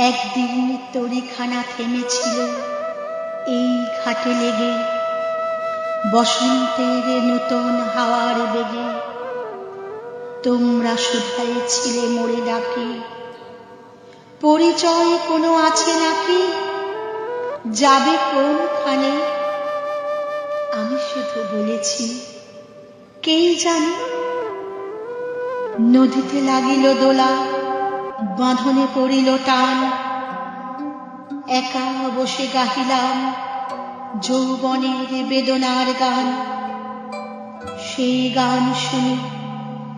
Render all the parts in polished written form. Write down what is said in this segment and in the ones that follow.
একদিন তরিখানা থেমেছিল এই ঘাটে লেগে, বসন্তের নতুন হাওয়ার বেগে। তোমরা শুধাই ছিলে মোরে ডাকি, পরিচয় কোনো আছে নাকি, যাবে কোনখানে? আমি শুধু বলেছি, কে জানে। নদীতে লাগিল দোলা, বাঁধনে পড়িল টান, একা বসে গাহিলাম যৌবনের বেদনার গান। সেই গান শুনে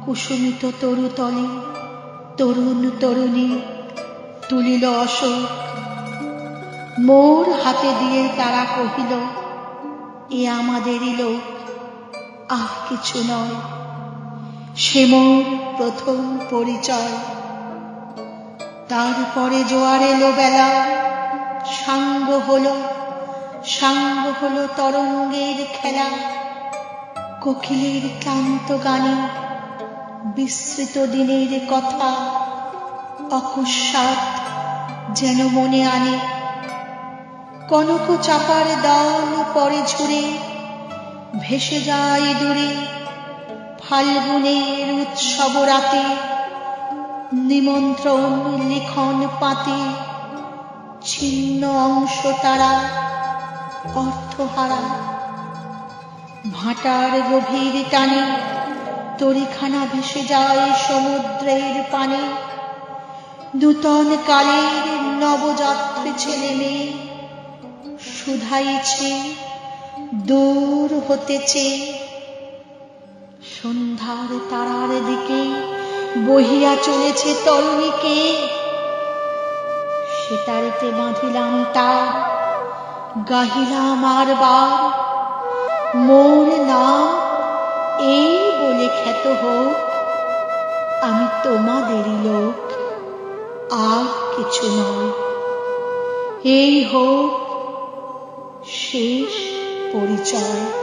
কুসুমিত তরুতলে তরুণ তরুণী তুলিল অশোক। মোর হাতে দিয়ে তারা কহিল, এ আমাদেরই লোক, আর কিছু নয়। সে মোর প্রথম পরিচয়। তারপরে জোয়ার এলো বেলা, সাঙ্গ হলো তরঙ্গের খেলা। কোকিলের ক্লান্ত গানে বিস্মৃত দিনের কথা অকস্মাৎ যেন মনে আনে। কনক চাপার দল পরে ঝুরে ভেসে যায় দূরে, ফাল্গুনের উৎসব রাতে নিমন্ত্রণ লিখন পাতে। ছিন্ন অংশ তারা অর্থহারা, ভাটার গভীর টানে তরিখানা ভেসে যায় সমুদ্রের পানে। নূতন কালের নবযাত্রী ছেলে মেয়ে শুধাইছে দূর হতেছে। সন্ধ্যার তারার দিকে বহিয়া চলেছে তরুণীকে। সেতারেতে বাঁধিলাম তার, গাহিলাম আর বার, মোর নাম এই বলে খ্যাত হোক, আমি তোমাদেরই লোক, আর কিছু নয়। এই হোক শেষ পরিচয়।